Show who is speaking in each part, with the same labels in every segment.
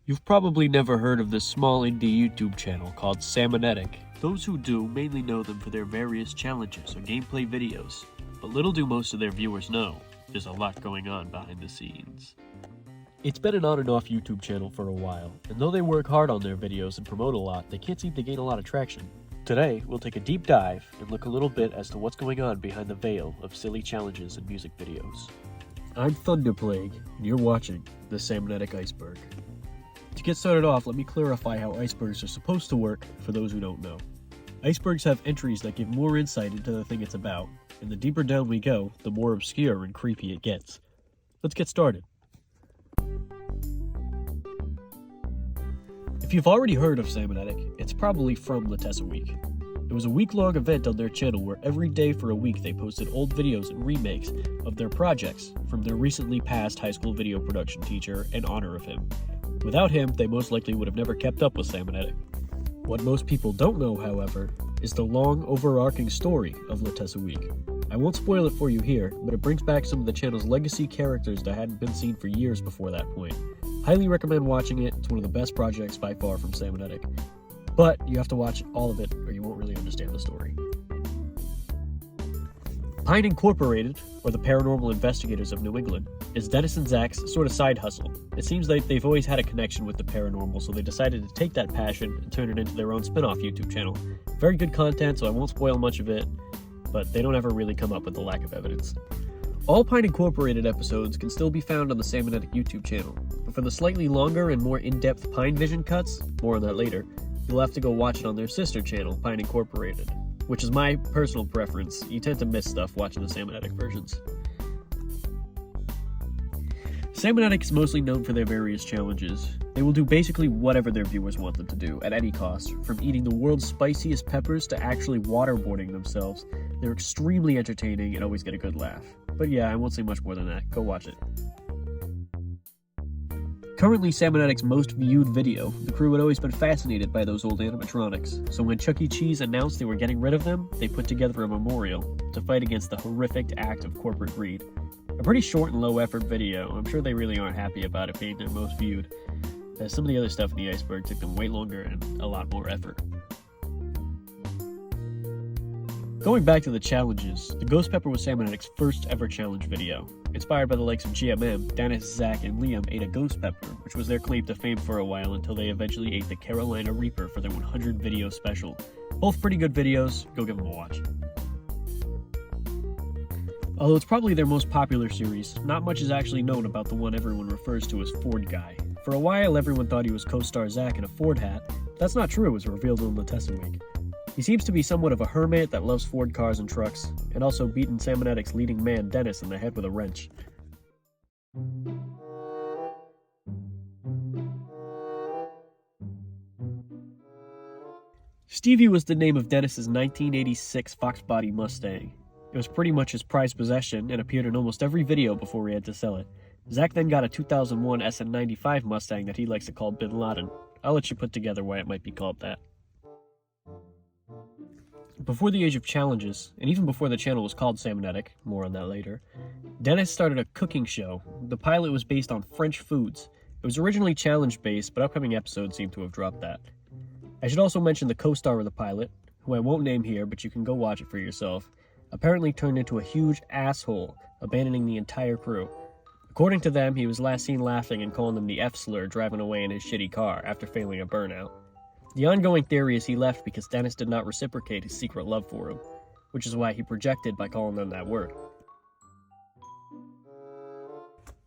Speaker 1: You've probably never heard of this small indie YouTube channel called Salmonetic. Those who do mainly know them for their various challenges or gameplay videos, but little do most of their viewers know, there's a lot going on behind the scenes. It's been an on and off YouTube channel for a while, and though they work hard on their videos and promote a lot, they can't seem to gain a lot of traction. Today, we'll take a deep dive and look a little bit as to what's going on behind the veil of silly challenges and music videos. I'm Thunderplague, and you're watching the Salmonetic Iceberg. To get started off, let me clarify how icebergs are supposed to work for those who don't know. Icebergs have entries that give more insight into the thing it's about, and the deeper down we go, the more obscure and creepy it gets. Let's get started. If you've already heard of Salmonetic, it's probably from Letessa Week. It was a week-long event on their channel where every day for a week they posted old videos and remakes of their projects from their recently passed high school video production teacher in honor of him. Without him, they most likely would have never kept up with Salmonetic. What most people don't know, however, is the long, overarching story of Letessa Week. I won't spoil it for you here, but it brings back some of the channel's legacy characters that hadn't been seen for years before that point. Highly recommend watching it. It's one of the best projects by far from Salmonetic. But you have to watch all of it or you won't really understand the story. Pine Incorporated, or the Paranormal Investigators of New England, is Dennis and Zach's sort of side hustle. It seems like they've always had a connection with the paranormal, so they decided to take that passion and turn it into their own spin-off YouTube channel. Very good content, so I won't spoil much of it, but they don't ever really come up with the lack of evidence. All Pine Incorporated episodes can still be found on the Salmonetic YouTube channel, but for the slightly longer and more in-depth Pine Vision cuts, more on that later, you'll have to go watch it on their sister channel, Pine Incorporated, which is my personal preference. You tend to miss stuff watching the Salmonetic versions. Salmonetic is mostly known for their various challenges. They will do basically whatever their viewers want them to do, at any cost, from eating the world's spiciest peppers to actually waterboarding themselves. They're extremely entertaining and always get a good laugh. But yeah, I won't say much more than that. Go watch it. Currently Salmonetic's most viewed video, the crew had always been fascinated by those old animatronics, so when Chuck E. Cheese announced they were getting rid of them, they put together a memorial to fight against the horrific act of corporate greed. A pretty short and low-effort video. I'm sure they really aren't happy about it being their most viewed, as some of the other stuff in the Iceberg took them way longer and a lot more effort. Going back to the challenges, the Ghost Pepper was Salmonetic's first ever challenge video. Inspired by the likes of GMM, Dennis, Zach, and Liam ate a ghost pepper, which was their claim to fame for a while until they eventually ate the Carolina Reaper for their 100 video special. Both pretty good videos, go give them a watch. Although it's probably their most popular series, not much is actually known about the one everyone refers to as Ford Guy. For a while, everyone thought he was co-star Zach in a Ford hat. That's not true, as revealed in Letessa Week. He seems to be somewhat of a hermit that loves Ford cars and trucks, and also beaten Salmonetic's leading man Dennis in the head with a wrench. Stevie was the name of Dennis's 1986 Fox Body Mustang. It was pretty much his prized possession and appeared in almost every video before he had to sell it. Zach then got a 2001 SN95 Mustang that he likes to call Bin Laden. I'll let you put together why it might be called that. Before the age of challenges, and even before the channel was called Salmonetic, more on that later, Dennis started a cooking show. The pilot was based on French foods. It was originally challenge-based, but upcoming episodes seem to have dropped that. I should also mention the co-star of the pilot, who I won't name here, but you can go watch it for yourself, apparently turned into a huge asshole, abandoning the entire crew. According to them, he was last seen laughing and calling them the F-slur driving away in his shitty car after failing a burnout. The ongoing theory is he left because Dennis did not reciprocate his secret love for him, which is why he projected by calling them that word.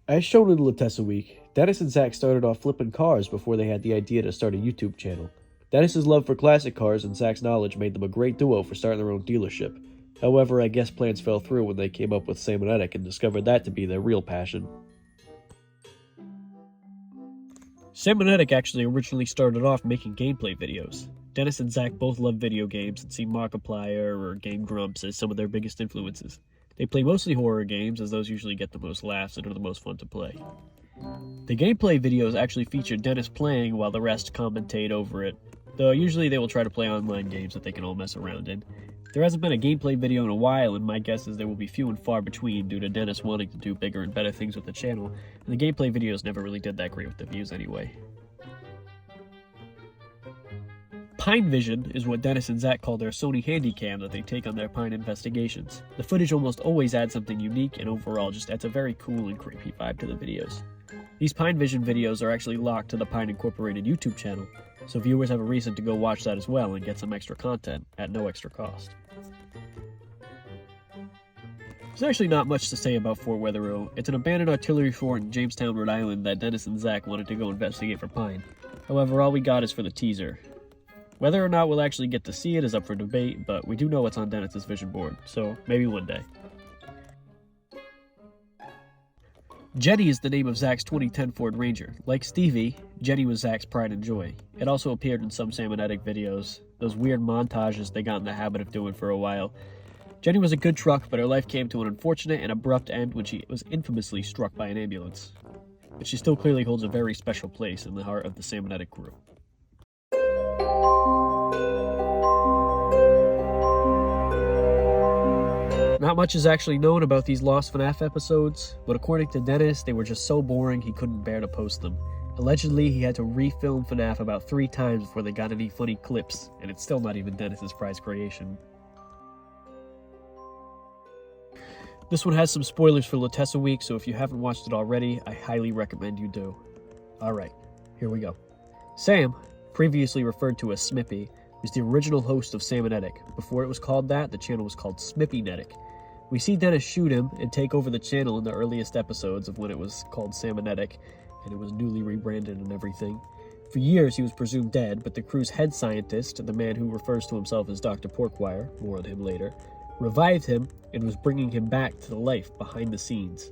Speaker 1: As shown in Letessa Week, Dennis and Zach started off flipping cars before they had the idea to start a YouTube channel. Dennis's love for classic cars and Zach's knowledge made them a great duo for starting their own dealership. However, I guess plans fell through when they came up with Salmonetic and discovered that to be their real passion. Salmonetic actually originally started off making gameplay videos. Dennis and Zach both love video games and see Markiplier or Game Grumps as some of their biggest influences. They play mostly horror games, as those usually get the most laughs and are the most fun to play. The gameplay videos actually feature Dennis playing while the rest commentate over it, though usually they will try to play online games that they can all mess around in. There hasn't been a gameplay video in a while, and my guess is there will be few and far between due to Dennis wanting to do bigger and better things with the channel, and the gameplay videos never really did that great with the views anyway. Pine Vision is what Dennis and Zach call their Sony Handycam that they take on their Pine investigations. The footage almost always adds something unique and overall just adds a very cool and creepy vibe to the videos. These Pine Vision videos are actually locked to the Pine Incorporated YouTube channel, so viewers have a reason to go watch that as well and get some extra content at no extra cost. There's actually not much to say about Fort Wetherill. It's an abandoned artillery fort in Jamestown, Rhode Island that Dennis and Zach wanted to go investigate for Pine. However, all we got is for the teaser. Whether or not we'll actually get to see it is up for debate, but we do know it's on Dennis's vision board, so maybe one day. Jenny is the name of Zach's 2010 Ford Ranger. Like Stevie, Jenny was Zach's pride and joy. It also appeared in some Salmonetic videos, those weird montages they got in the habit of doing for a while. Jenny was a good truck, but her life came to an unfortunate and abrupt end when she was infamously struck by an ambulance. But she still clearly holds a very special place in the heart of the Salmonetic crew. Not much is actually known about these Lost FNAF episodes, but according to Dennis, they were just so boring he couldn't bear to post them. Allegedly, he had to refilm FNAF about 3 times before they got any funny clips, and it's still not even Dennis's prized creation. This one has some spoilers for Latessa Week, so if you haven't watched it already, I highly recommend you do. Alright, here we go. Sam, previously referred to as Smippy, was the original host of Salmonetic. Before it was called that, the channel was called Smippynetic. We see Dennis shoot him and take over the channel in the earliest episodes of when it was called Salmonetic, and it was newly rebranded and everything. For years, he was presumed dead, but the crew's head scientist, the man who refers to himself as Dr. Porkwire, more on him later, revived him and was bringing him back to life behind the scenes.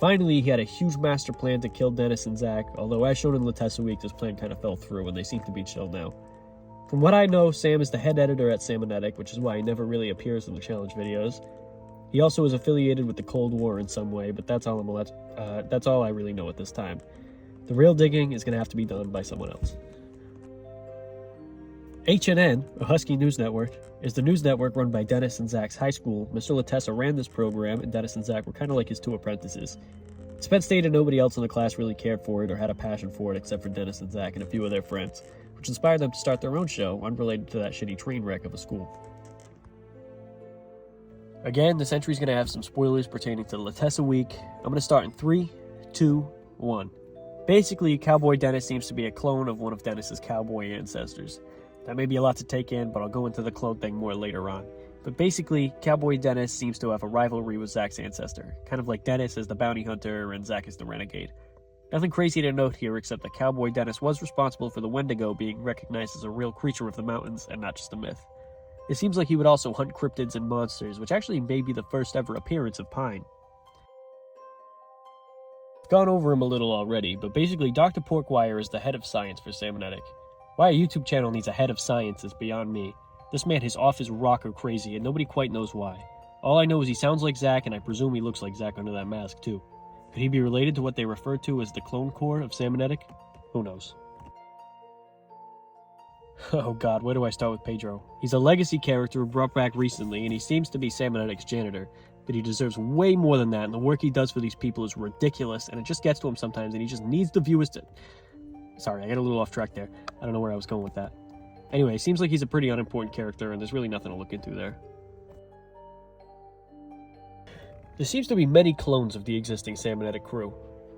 Speaker 1: Finally, he had a huge master plan to kill Dennis and Zach, although as shown in Latessa Week, this plan kind of fell through and they seem to be chill now. From what I know, Sam is the head editor at Salmonetic, which is why he never really appears in the challenge videos. He also is affiliated with the Cold War in some way, but that's all I really know at this time. The real digging is going to have to be done by someone else. HNN, a Husky News Network, is the news network run by Dennis and Zach's high school. Mr. Latessa ran this program, and Dennis and Zach were kind of like his 2 apprentices. Spence stated nobody else in the class really cared for it or had a passion for it except for Dennis and Zach and a few of their friends, which inspired them to start their own show, unrelated to that shitty train wreck of a school. Again, this entry is going to have some spoilers pertaining to Latessa Week. I'm going to start in 3, 2, 1. Basically, Cowboy Dennis seems to be a clone of one of Dennis's cowboy ancestors. That may be a lot to take in, but I'll go into the clone thing more later on. But basically, Cowboy Dennis seems to have a rivalry with Zach's ancestor, kind of like Dennis as the bounty hunter and Zach as the renegade. Nothing crazy to note here except that Cowboy Dennis was responsible for the Wendigo being recognized as a real creature of the mountains and not just a myth. It seems like he would also hunt cryptids and monsters, which actually may be the first ever appearance of Pine. I've gone over him a little already, but basically Dr. Porkwire is the head of science for Salmonetic. Why a YouTube channel needs a head of science is beyond me. This man is off his rocker crazy and nobody quite knows why. All I know is he sounds like Zach and I presume he looks like Zach under that mask too. Could he be related to what they refer to as the clone core of Salmonetic? Who knows? Oh god, where do I start with Pedro? He's a legacy character brought back recently, and he seems to be Salmonetic's janitor, but he deserves way more than that, and the work he does for these people is ridiculous, and it just gets to him sometimes, and he just needs the viewers to... Sorry, I got a little off track there. I don't know where I was going with that. Anyway, it seems like he's a pretty unimportant character, and there's really nothing to look into there. There seems to be many clones of the existing Salmonetic crew.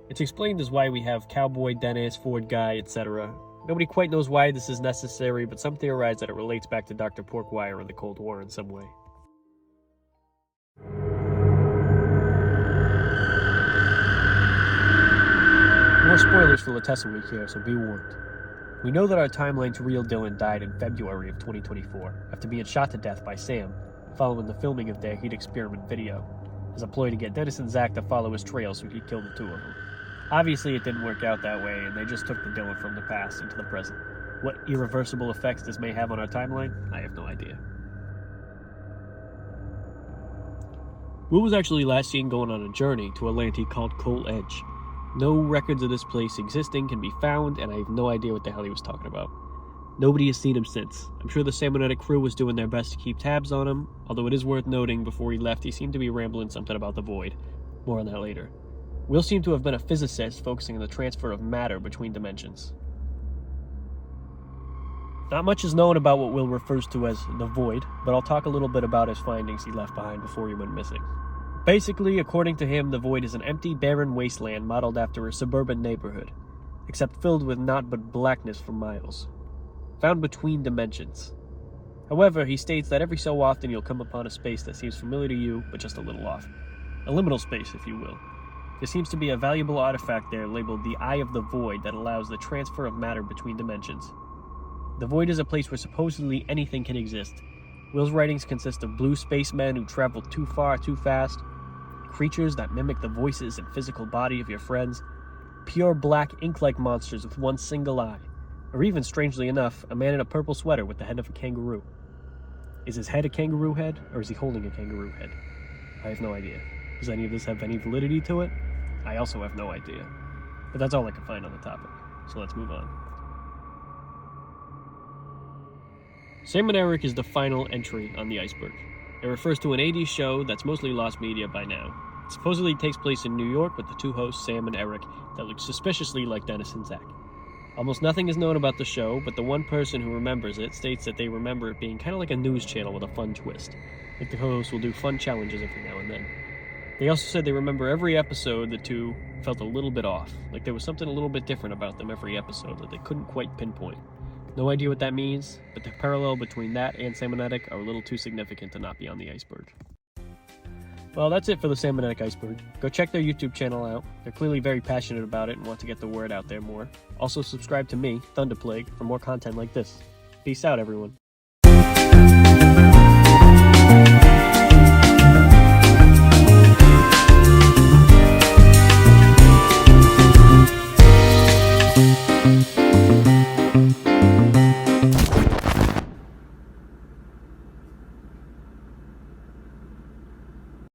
Speaker 1: It's explained as why we have Cowboy, Dennis, Ford Guy, etc. Nobody quite knows why this is necessary, but some theorize that it relates back to Dr. Porkwire and the Cold War in some way. More spoilers for Latessa Week here, so be warned. We know that our timeline's real Dylan died in February of 2024, after being shot to death by Sam, following the filming of their Heat Experiment video, as a ploy to get Dennis and Zach to follow his trail so he could kill the 2 of them. Obviously, it didn't work out that way, and they just took the Dylan from the past into the present. What irreversible effects this may have on our timeline, I have no idea. Will was actually last seen going on a journey to a land he called Coal Edge. No records of this place existing can be found, and I have no idea what the hell he was talking about. Nobody has seen him since. I'm sure the Salmonetic crew was doing their best to keep tabs on him, although it is worth noting before he left he seemed to be rambling something about the void. More on that later. Will seemed to have been a physicist focusing on the transfer of matter between dimensions. Not much is known about what Will refers to as the Void, but I'll talk a little bit about his findings he left behind before he went missing. Basically, according to him, the Void is an empty, barren wasteland modeled after a suburban neighborhood, except filled with naught but blackness for miles, found between dimensions. However, he states that every so often you'll come upon a space that seems familiar to you, but just a little off. A liminal space, if you will. There seems to be a valuable artifact there labeled the Eye of the Void that allows the transfer of matter between dimensions. The Void is a place where supposedly anything can exist. Will's writings consist of blue spacemen who travel too far, too fast, creatures that mimic the voices and physical body of your friends, pure black ink-like monsters with one single eye, or even, strangely enough, a man in a purple sweater with the head of a kangaroo. Is his head a kangaroo head, or is he holding a kangaroo head? I have no idea. Does any of this have any validity to it? I also have no idea. But that's all I can find on the topic, so let's move on. Sam and Eric is the final entry on the Iceberg. It refers to an 80s show that's mostly lost media by now. It supposedly takes place in New York with the two hosts, Sam and Eric, that look suspiciously like Dennis and Zach. Almost nothing is known about the show, but the one person who remembers it states that they remember it being kind of like a news channel with a fun twist. Like the hosts will do fun challenges every now and then. They also said they remember every episode the two felt a little bit off, like there was something a little bit different about them every episode that they couldn't quite pinpoint. No idea what that means, but the parallel between that and Salmonetic are a little too significant to not be on the Iceberg. Well, that's it for the Salmonetic Iceberg. Go check their YouTube channel out. They're clearly very passionate about it and want to get the word out there more. Also subscribe to me, Thunderplague, for more content like this. Peace out, everyone.